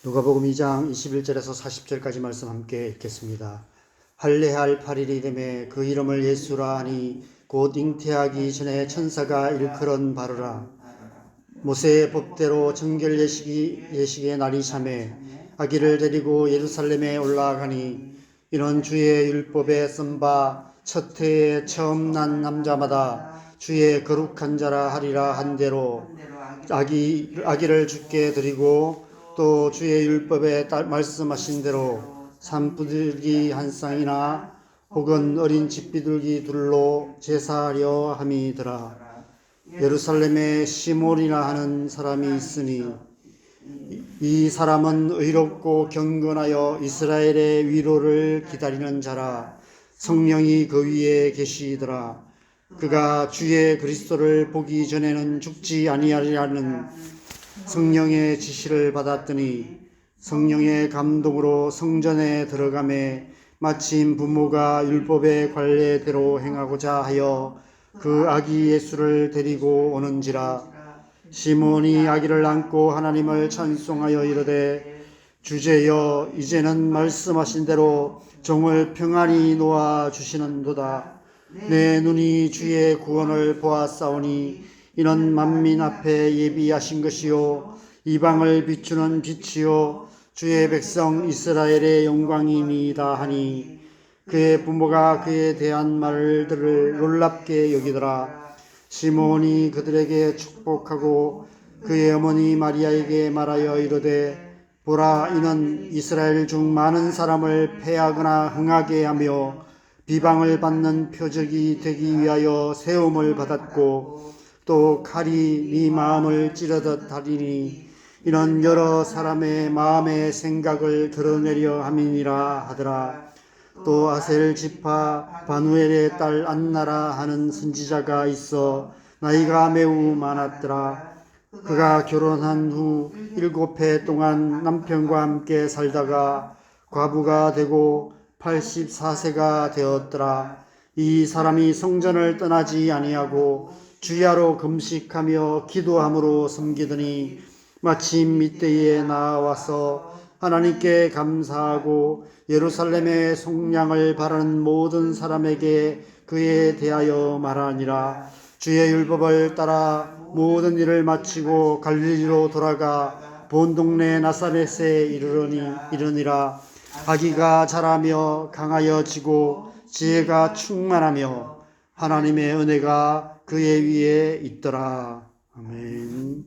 누가복음 2장 21절에서 40절까지 말씀 함께 읽겠습니다. 할례할 8일이 되매 그 이름을 예수라 하니 곧 잉태하기 전에 천사가 일컬은 바로라. 모세의 법대로 정결 예식의 날이 참에 아기를 데리고 예루살렘에 올라가니 이는 주의 율법에 쓴 바 첫 해에 처음 난 남자마다 주의 거룩한 자라 하리라 한 대로 아기를 주께 드리고 또 주의 율법에 말씀하신 대로 산비둘기 한 쌍이나 혹은 어린 집비둘기 둘로 제사하려 함이더라. 예루살렘에 시몬이라 하는 사람이 있으니 이 사람은 의롭고 경건하여 이스라엘의 위로를 기다리는 자라. 성령이 그 위에 계시더라. 그가 주의 그리스도를 보기 전에는 죽지 아니하리라는 성령의 지시를 받았더니 성령의 감동으로 성전에 들어가매 마침 부모가 율법의 관례대로 행하고자 하여 그 아기 예수를 데리고 오는지라. 시몬이 아기를 안고 하나님을 찬송하여 이르되 주제여 이제는 말씀하신 대로 종을 평안히 놓아 주시는도다. 내 눈이 주의 구원을 보았사오니 이는 만민 앞에 예비하신 것이요 이방을 비추는 빛이요 주의 백성 이스라엘의 영광이니이다 하니 그의 부모가 그에 대한 말들을 놀랍게 여기더라. 시몬이 그들에게 축복하고 그의 어머니 마리아에게 말하여 이르되 보라, 이는 이스라엘 중 많은 사람을 패하거나 흥하게 하며 비방을 받는 표적이 되기 위하여 세움을 받았고 또 칼이 네 마음을 찌르듯 하리니 이는 여러 사람의 마음의 생각을 드러내려 함이니라 하더라. 또 아셀 지파 바누엘의 딸 안나라 하는 선지자가 있어 나이가 매우 많았더라. 그가 결혼한 후 7해 동안 남편과 함께 살다가 과부가 되고 84세가 되었더라. 이 사람이 성전을 떠나지 아니하고 주야로 금식하며 기도함으로 섬기더니 마침 이때에 나와서 하나님께 감사하고 예루살렘의 속량을 바라는 모든 사람에게 그에 대하여 말하니라. 주의 율법을 따라 모든 일을 마치고 갈릴리로 돌아가 본 동네 나사렛에 이르니라. 아기가 자라며 강하여지고 지혜가 충만하며 하나님의 은혜가 그의 위에 있더라. 아멘.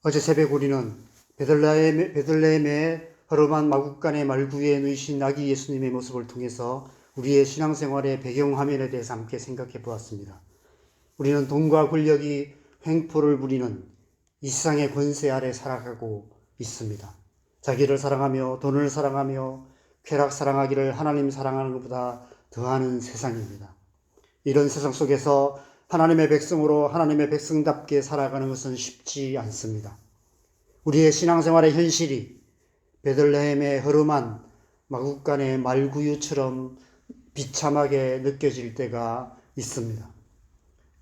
어제 새벽 우리는 베들레헴의 허름한 마구간의 말구에 누이신 아기 예수님의 모습을 통해서 우리의 신앙생활의 배경화면에 대해서 함께 생각해 보았습니다. 우리는 돈과 권력이 횡포를 부리는 이 세상의 권세 아래 살아가고 있습니다. 자기를 사랑하며 돈을 사랑하며 쾌락 사랑하기를 하나님 사랑하는 것보다 더하는 세상입니다. 이런 세상 속에서 하나님의 백성으로 하나님의 백성답게 살아가는 것은 쉽지 않습니다. 우리의 신앙생활의 현실이 베들레헴의 허름한 마구간의 말구유처럼 비참하게 느껴질 때가 있습니다.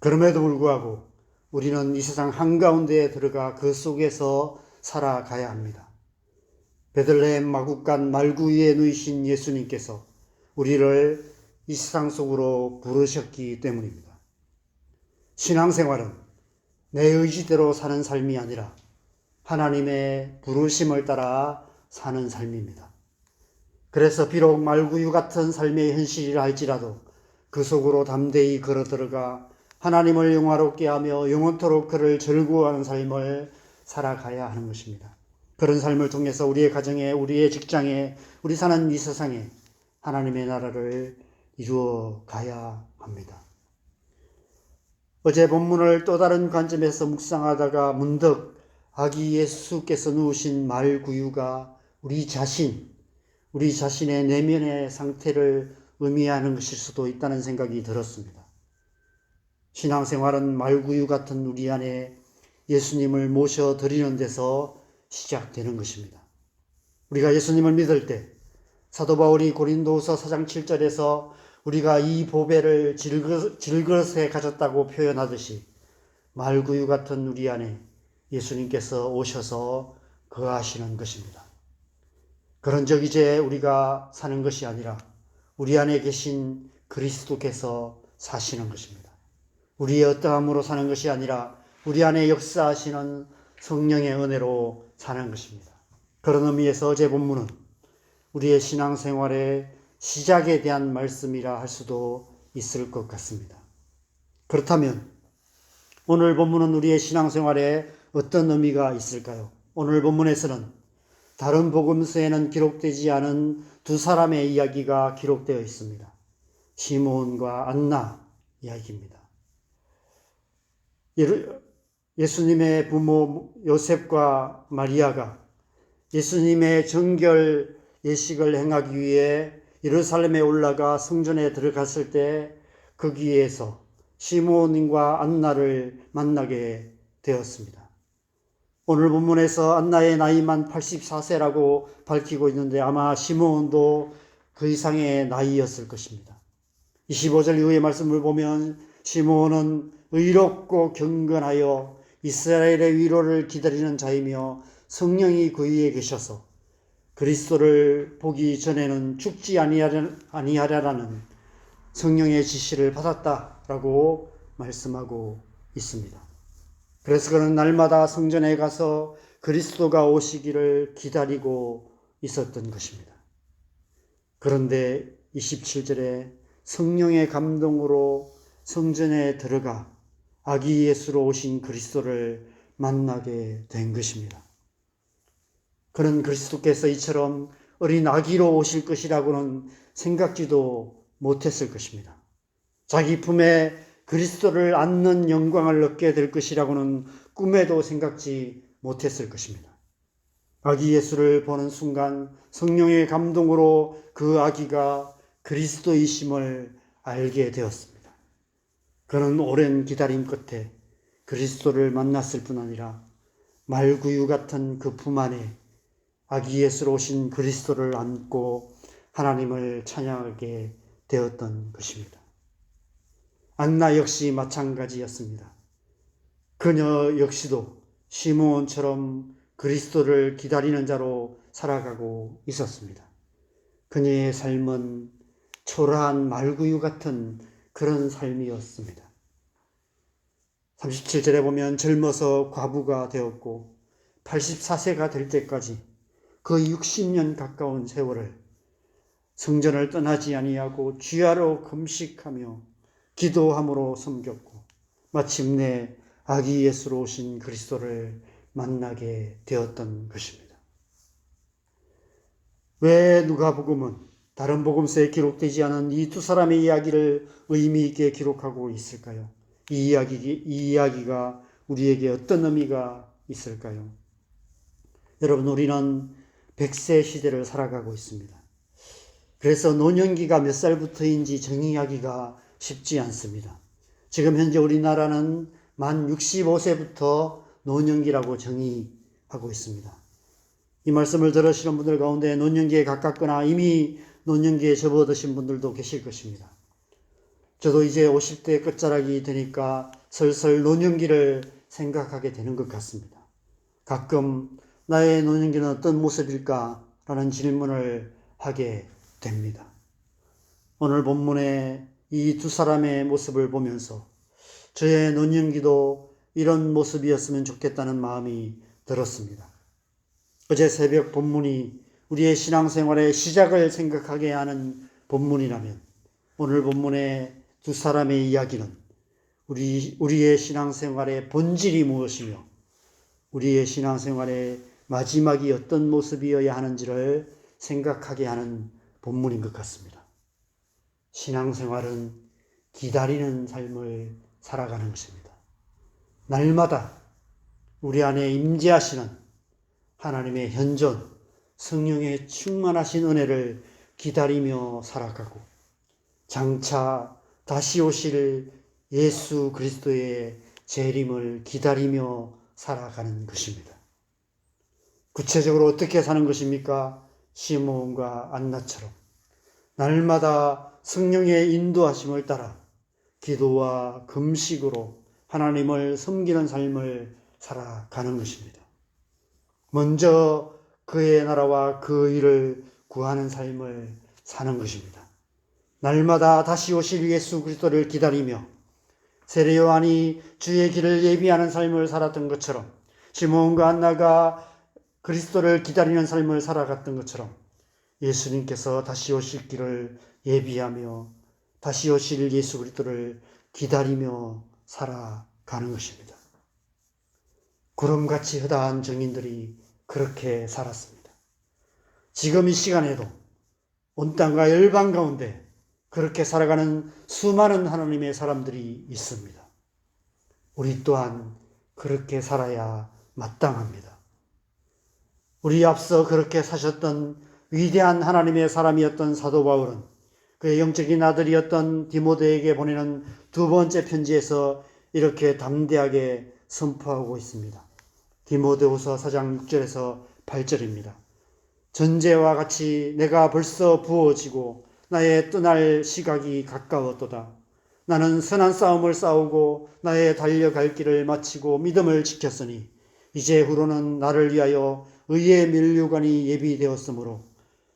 그럼에도 불구하고 우리는 이 세상 한가운데에 들어가 그 속에서 살아가야 합니다. 베들레헴 마구간 말구 위에 누이신 예수님께서 우리를 이 세상 속으로 부르셨기 때문입니다. 신앙생활은 내 의지대로 사는 삶이 아니라 하나님의 부르심을 따라 사는 삶입니다. 그래서 비록 말구유 같은 삶의 현실이라 할지라도 그 속으로 담대히 걸어 들어가 하나님을 영화롭게 하며 영원토록 그를 즐거워하는 삶을 살아가야 하는 것입니다. 그런 삶을 통해서 우리의 가정에, 우리의 직장에, 우리 사는 이 세상에 하나님의 나라를 이루어 가야 합니다. 어제 본문을 또 다른 관점에서 묵상하다가 문득 아기 예수께서 누우신 말구유가 우리 자신의 내면의 상태를 의미하는 것일 수도 있다는 생각이 들었습니다. 신앙생활은 말구유 같은 우리 안에 예수님을 모셔드리는 데서 시작되는 것입니다. 우리가 예수님을 믿을 때 사도 바울이 고린도후서 4장 7절에서 우리가 이 보배를 질그릇에 가졌다고 표현하듯이 말구유 같은 우리 안에 예수님께서 오셔서 거하시는 것입니다. 그런 적 이제 우리가 사는 것이 아니라 우리 안에 계신 그리스도께서 사시는 것입니다. 우리의 어떠함으로 사는 것이 아니라 우리 안에 역사하시는 성령의 은혜로 사는 것입니다. 그런 의미에서 어제 본문은 우리의 신앙생활의 시작에 대한 말씀이라 할 수도 있을 것 같습니다. 그렇다면 오늘 본문은 우리의 신앙생활에 어떤 의미가 있을까요? 오늘 본문에서는 다른 복음서에는 기록되지 않은 두 사람의 이야기가 기록되어 있습니다. 시므온과 안나 이야기입니다. 예수님의 부모 요셉과 마리아가 예수님의 정결 예식을 행하기 위해 예루살렘에 올라가 성전에 들어갔을 때 거기에서 시므온과 안나를 만나게 되었습니다. 오늘 본문에서 안나의 나이만 84세라고 밝히고 있는데 아마 시므온도 그 이상의 나이였을 것입니다. 25절 이후의 말씀을 보면 시므온은 의롭고 경건하여 이스라엘의 위로를 기다리는 자이며 성령이 그 위에 계셔서 그리스도를 보기 전에는 죽지 아니하려라는 성령의 지시를 받았다라고 말씀하고 있습니다. 그래서 그는 날마다 성전에 가서 그리스도가 오시기를 기다리고 있었던 것입니다. 그런데 27절에 성령의 감동으로 성전에 들어가 아기 예수로 오신 그리스도를 만나게 된 것입니다. 그는 그리스도께서 이처럼 어린 아기로 오실 것이라고는 생각지도 못했을 것입니다. 자기 품에 그리스도를 안는 영광을 얻게 될 것이라고는 꿈에도 생각지 못했을 것입니다. 아기 예수를 보는 순간 성령의 감동으로 그 아기가 그리스도이심을 알게 되었습니다. 그는 오랜 기다림 끝에 그리스도를 만났을 뿐 아니라 말구유 같은 그 품 안에 아기 예수로 오신 그리스도를 안고 하나님을 찬양하게 되었던 것입니다. 안나 역시 마찬가지였습니다. 그녀 역시도 시므온처럼 그리스도를 기다리는 자로 살아가고 있었습니다. 그녀의 삶은 초라한 말구유 같은 그런 삶이었습니다. 37절에 보면 젊어서 과부가 되었고 84세가 될 때까지 거의 60년 가까운 세월을 성전을 떠나지 아니하고 주야로 금식하며 기도함으로 섬겼고 마침내 아기 예수로 오신 그리스도를 만나게 되었던 것입니다. 왜 누가복음은 다른 복음서에 기록되지 않은 이 두 사람의 이야기를 의미 있게 기록하고 있을까요? 이 이야기가 우리에게 어떤 의미가 있을까요? 여러분, 우리는 100세 시대를 살아가고 있습니다. 그래서 노년기가 몇 살부터인지 정의하기가 쉽지 않습니다. 지금 현재 우리나라는 만 65세부터 노년기라고 정의하고 있습니다. 이 말씀을 들으시는 분들 가운데 노년기에 가깝거나 이미 노년기에 접어드신 분들도 계실 것입니다. 저도 이제 50대 끝자락이 되니까 슬슬 노년기를 생각하게 되는 것 같습니다. 가끔 나의 노년기는 어떤 모습일까라는 질문을 하게 됩니다. 오늘 본문에 이 두 사람의 모습을 보면서 저의 노년기도 이런 모습이었으면 좋겠다는 마음이 들었습니다. 어제 새벽 본문이 우리의 신앙생활의 시작을 생각하게 하는 본문이라면 오늘 본문의 두 사람의 이야기는 우리의 신앙생활의 본질이 무엇이며 우리의 신앙생활의 마지막이 어떤 모습이어야 하는지를 생각하게 하는 본문인 것 같습니다. 신앙생활은 기다리는 삶을 살아가는 것입니다. 날마다 우리 안에 임재하시는 하나님의 현존, 성령의 충만하신 은혜를 기다리며 살아가고 장차 다시 오실 예수 그리스도의 재림을 기다리며 살아가는 것입니다. 구체적으로 어떻게 사는 것입니까? 시므온과 안나처럼 날마다 성령의 인도하심을 따라 기도와 금식으로 하나님을 섬기는 삶을 살아가는 것입니다. 먼저 그의 나라와 그 일을 구하는 삶을 사는 것입니다. 날마다 다시 오실 예수 그리스도를 기다리며 세례 요한이 주의 길을 예비하는 삶을 살았던 것처럼, 시몬과 안나가 그리스도를 기다리는 삶을 살아갔던 것처럼 예수님께서 다시 오실 길을 예비하며 다시 오실 예수 그리스도를 기다리며 살아가는 것입니다. 구름같이 허다한 증인들이 그렇게 살았습니다. 지금 이 시간에도 온 땅과 열방 가운데 그렇게 살아가는 수많은 하나님의 사람들이 있습니다. 우리 또한 그렇게 살아야 마땅합니다. 우리 앞서 그렇게 사셨던 위대한 하나님의 사람이었던 사도 바울은 그의 영적인 아들이었던 디모데에게 보내는 두 번째 편지에서 이렇게 담대하게 선포하고 있습니다. 디모데후서 4장 6절에서 8절입니다. 전제와 같이 내가 벌써 부어지고 나의 떠날 시각이 가까웠도다. 나는 선한 싸움을 싸우고 나의 달려갈 길을 마치고 믿음을 지켰으니 이제 후로는 나를 위하여 의의 면류관이 예비되었으므로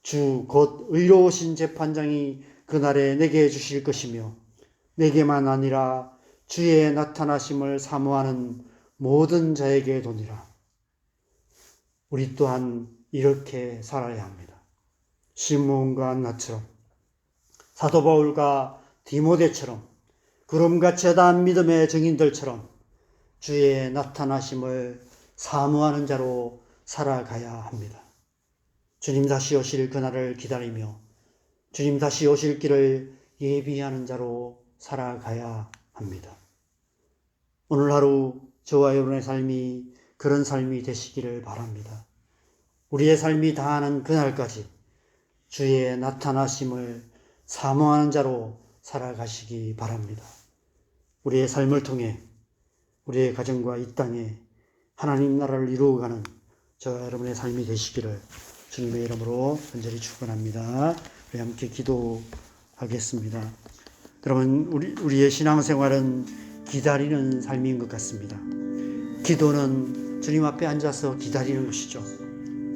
주 곧 의로우신 재판장이 그날에 내게 주실 것이며 내게만 아니라 주의 나타나심을 사모하는 모든 자에게 도니라. 우리 또한 이렇게 살아야 합니다. 시몬과 안나처럼, 사도 바울과 디모데처럼, 구름같이 허다한 믿음의 증인들처럼 주의 나타나심을 사모하는 자로 살아가야 합니다. 주님 다시 오실 그날을 기다리며 주님 다시 오실 길을 예비하는 자로 살아가야 합니다. 오늘 하루 저와 여러분의 삶이 그런 삶이 되시기를 바랍니다. 우리의 삶이 다하는 그날까지 주의 나타나심을 사모하는 자로 살아가시기 바랍니다. 우리의 삶을 통해 우리의 가정과 이 땅에 하나님 나라를 이루어가는 저와 여러분의 삶이 되시기를 주님의 이름으로 간절히 축원합니다. 우리 함께 기도하겠습니다. 여러분, 우리의 신앙생활은 기다리는 삶인 것 같습니다. 기도는 주님 앞에 앉아서 기다리는 것이죠.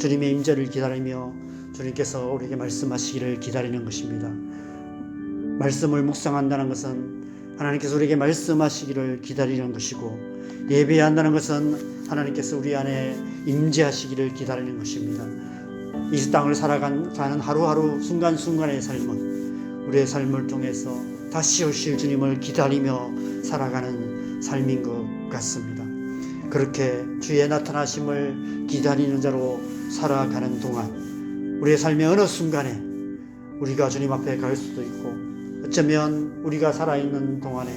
주님의 임재를 기다리며 주님께서 우리에게 말씀하시기를 기다리는 것입니다. 말씀을 묵상한다는 것은 하나님께서 우리에게 말씀하시기를 기다리는 것이고, 예배한다는 것은 하나님께서 우리 안에 임재하시기를 기다리는 것입니다. 이 땅을 살아가는 하루하루 순간순간의 삶은 우리의 삶을 통해서 다시 오실 주님을 기다리며 살아가는 삶인 것 같습니다. 그렇게 주의 나타나심을 기다리는 자로 살아가는 동안 우리의 삶의 어느 순간에 우리가 주님 앞에 갈 수도 있고, 어쩌면 우리가 살아있는 동안에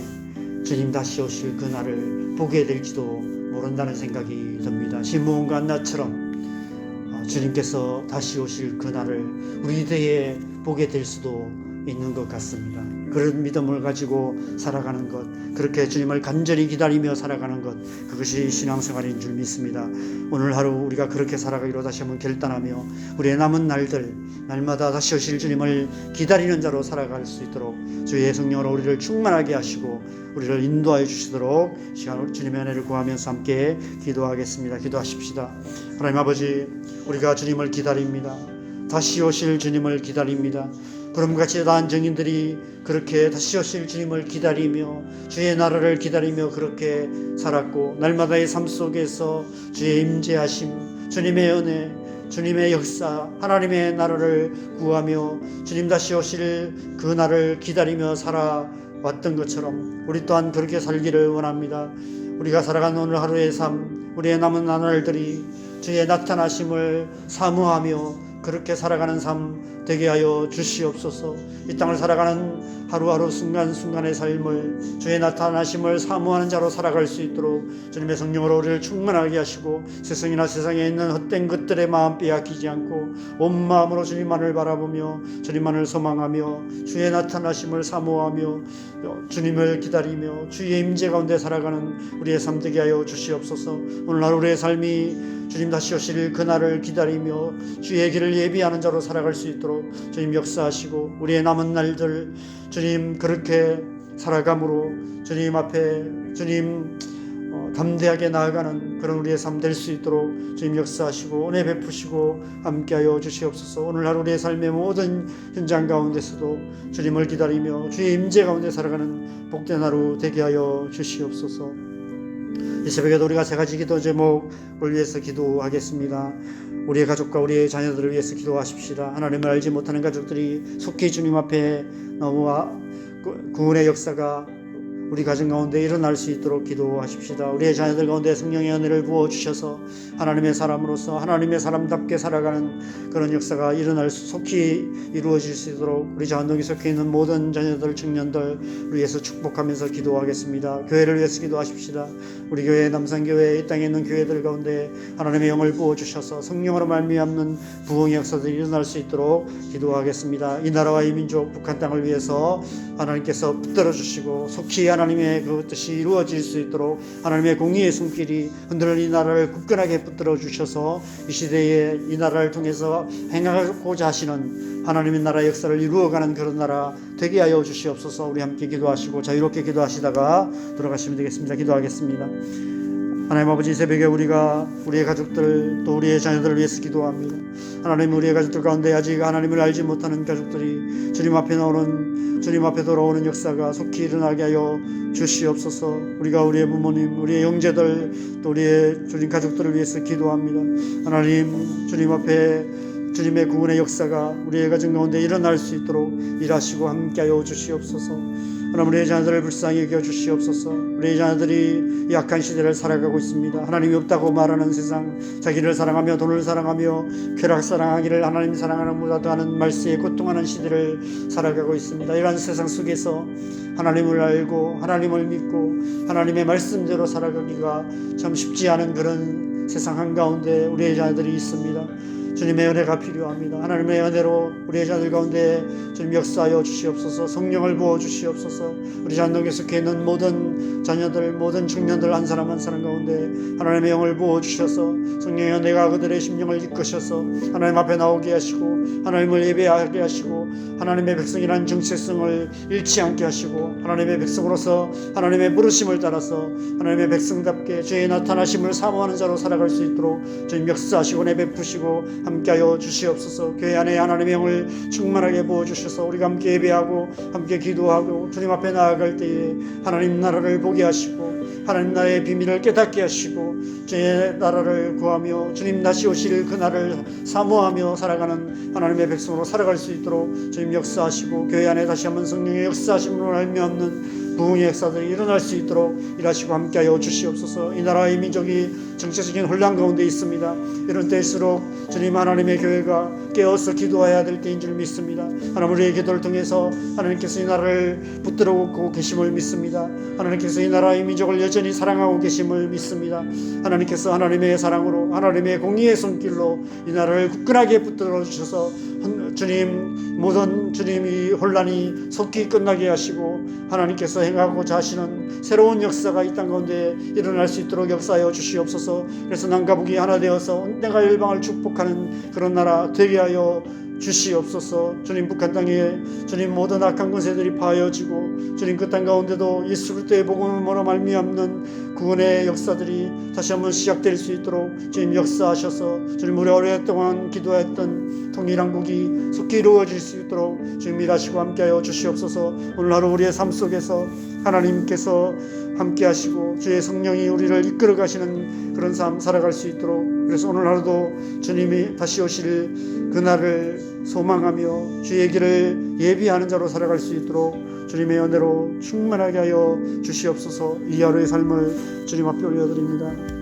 주님 다시 오실 그날을 보게 될지도 모른다는 생각이 듭니다. 시므온과 안나처럼 주님께서 다시 오실 그날을 우리 대에 보게 될 수도 있는 것 같습니다. 그런 믿음을 가지고 살아가는 것, 그렇게 주님을 간절히 기다리며 살아가는 것, 그것이 신앙생활인 줄 믿습니다. 오늘 하루 우리가 그렇게 살아가기로 다시 한번 결단하며 우리의 남은 날들, 날마다 다시 오실 주님을 기다리는 자로 살아갈 수 있도록 주의 성령으로 우리를 충만하게 하시고 우리를 인도하여 주시도록 시간 주님의 은혜를 구하면서 함께 기도하겠습니다. 기도하십시다. 하나님 아버지, 우리가 주님을 기다립니다. 다시 오실 주님을 기다립니다. 구름같이 다한 증인들이 그렇게 다시 오실 주님을 기다리며 주의 나라를 기다리며 그렇게 살았고, 날마다의 삶 속에서 주의 임재하심, 주님의 은혜, 주님의 역사, 하나님의 나라를 구하며 주님 다시 오실 그 날을 기다리며 살아왔던 것처럼 우리 또한 그렇게 살기를 원합니다. 우리가 살아가는 오늘 하루의 삶, 우리의 남은 나날들이 주의 나타나심을 사모하며 그렇게 살아가는 삶 되게 하여 주시옵소서. 이 땅을 살아가는 하루하루 순간순간의 삶을 주의 나타나심을 사모하는 자로 살아갈 수 있도록 주님의 성령으로 우리를 충만하게 하시고, 세상이나 세상에 있는 헛된 것들의 마음 빼앗기지 않고 온 마음으로 주님만을 바라보며 주님만을 소망하며 주의 나타나심을 사모하며 주님을 기다리며 주의 임재 가운데 살아가는 우리의 삶 되게 하여 주시옵소서. 오늘 하루 우리의 삶이 주님 다시 오실 그날을 기다리며 주의 길을 예비하는 자로 살아갈 수 있도록 주님 역사하시고, 우리의 남은 날들 주님 그렇게 살아감으로 주님 앞에 주님 담대하게 나아가는 그런 우리의 삶 될 수 있도록 주님 역사하시고 은혜 베푸시고 함께하여 주시옵소서. 오늘 하루 우리의 삶의 모든 현장 가운데서도 주님을 기다리며 주의 임재 가운데 살아가는 복된 하루 되게 하여 주시옵소서. 이 새벽에도 우리가 세 가지 기도 제목을 위해서 기도하겠습니다. 우리의 가족과 우리의 자녀들을 위해서 기도하십시다. 하나님을 알지 못하는 가족들이 속히 주님 앞에 나와 구원의 역사가 우리 가정 가운데 일어날 수 있도록 기도하십시다. 우리의 자녀들 가운데 성령의 은혜를 부어주셔서 하나님의 사람으로서 하나님의 사람답게 살아가는 그런 역사가 속히 이루어질 수 있도록 우리 자원동에 속해 있는 모든 자녀들, 청년들 위해서 축복하면서 기도하겠습니다. 교회를 위해서 기도하십시다. 우리 교회 남산교회 이 땅에 있는 교회들 가운데 하나님의 영을 부어주셔서 성령으로 말미암는 부흥의 역사들이 일어날 수 있도록 기도하겠습니다. 이 나라와 이 민족 북한 땅을 위해서 하나님께서 붙들어 주시고 속히 하나님의 그 뜻이 이루어질 수 있도록 하나님의 공의의 손길이 흔들린 이 나라를 굳건하게 붙들어 주셔서 이 시대에 이 나라를 통해서 행하고자 하시는 하나님의 나라 역사를 이루어가는 그런 나라 되게 하여 주시옵소서. 우리 함께 기도하시고 자유롭게 기도하시다가 돌아가시면 되겠습니다. 기도하겠습니다. 하나님 아버지, 새벽에 우리가 우리의 가족들 또 우리의 자녀들을 위해서 기도합니다. 하나님, 우리의 가족들 가운데 아직 하나님을 알지 못하는 가족들이 주님 앞에 돌아오는 역사가 속히 일어나게 하여 주시옵소서. 우리가 우리의 부모님, 우리의 형제들 또 우리의 주님 가족들을 위해서 기도합니다. 하나님, 주님 앞에 주님의 구원의 역사가 우리의 가정 가운데 일어날 수 있도록 일하시고 함께하여 주시옵소서. 하나님, 우리의 자녀들을 불쌍히 여겨 주시옵소서. 우리의 자녀들이 약한 시대를 살아가고 있습니다. 하나님이 없다고 말하는 세상, 자기를 사랑하며 돈을 사랑하며 쾌락 사랑하기를 하나님이 사랑하는 보다도 하는 말세에 고통하는 시대를 살아가고 있습니다. 이러한 세상 속에서 하나님을 알고 하나님을 믿고 하나님의 말씀대로 살아가기가 참 쉽지 않은 그런 세상 한가운데 우리의 자녀들이 있습니다. 주님의 은혜가 필요합니다. 하나님의 은혜로 우리의 자녀들 가운데 주님 역사하여 주시옵소서. 성령을 부어 주시옵소서. 우리 자녀들에 속해 있는 모든 자녀들, 모든 청년들 한 사람 한 사람 가운데 하나님의 영을 부어 주셔서 성령의 은혜가 그들의 심령을 이끄셔서 하나님 앞에 나오게 하시고 하나님을 예배하게 하시고 하나님의 백성이라는 정체성을 잃지 않게 하시고 하나님의 백성으로서 하나님의 부르심을 따라서 하나님의 백성답게 주의 나타나심을 사모하는 자로 살아갈 수 있도록 주님 역사하시고 내베푸시고 함께하여 주시옵소서. 교회 안에 하나님의 영을 충만하게 부어주셔서 우리가 함께 예배하고 함께 기도하고 주님 앞에 나아갈 때에 하나님 나라를 보게 하시고 하나님 나라의 비밀을 깨닫게 하시고 주의 나라를 구하며 주님 다시 오실 그날을 사모하며 살아가는 하나님의 백성으로 살아갈 수 있도록 주님 역사하시고 교회 안에 다시 한번 성령의 역사하심으로 알미없는 부흥의 역사들이 일어날 수 있도록 일하시고 함께하여 주시옵소서. 이 나라의 민족이 정체적인 혼란 가운데 있습니다. 이런 때일수록 주님 하나님의 교회가 깨어서 기도해야 될 때인 줄 믿습니다. 하나님, 우리의 기도를 통해서 하나님께서 이 나라를 붙들고 계심을 믿습니다. 하나님께서 이 나라의 민족을 여전히 사랑하고 계심을 믿습니다. 하나님께서 하나님의 사랑으로 하나님의 공의의 손길로 이 나라를 굳건하게 붙들어 주셔서 주님 모든 주님이 혼란이 속히 끝나게 하시고 하나님께서 행하고자 하시는 새로운 역사가 이 땅 가운데 일어날 수 있도록 역사하여 주시옵소서. 그래서 남과 북이 하나 되어서 내가 열방을 축복하는 그런 나라 되게 하여 주시옵소서. 주님, 북한 땅에 주님 모든 악한 권세들이 파여지고 주님 그 땅 가운데도 예수 그리스도의 복음으로 말미암는 구원의 역사들이 다시 한번 시작될 수 있도록 주님 역사하셔서 주님 우리 오랫동안 기도했던 통일한국이 속히 이루어질 수 있도록 주님 일하시고 함께하여 주시옵소서. 오늘 하루 우리의 삶 속에서 하나님께서 함께하시고 주의 성령이 우리를 이끌어 가시는 그런 삶 살아갈 수 있도록, 그래서 오늘 하루도 주님이 다시 오실 그날을 소망하며 주의 길을 예비하는 자로 살아갈 수 있도록 주님의 은혜로 충만하게 하여 주시옵소서. 이 하루의 삶을 주님 앞에 올려드립니다.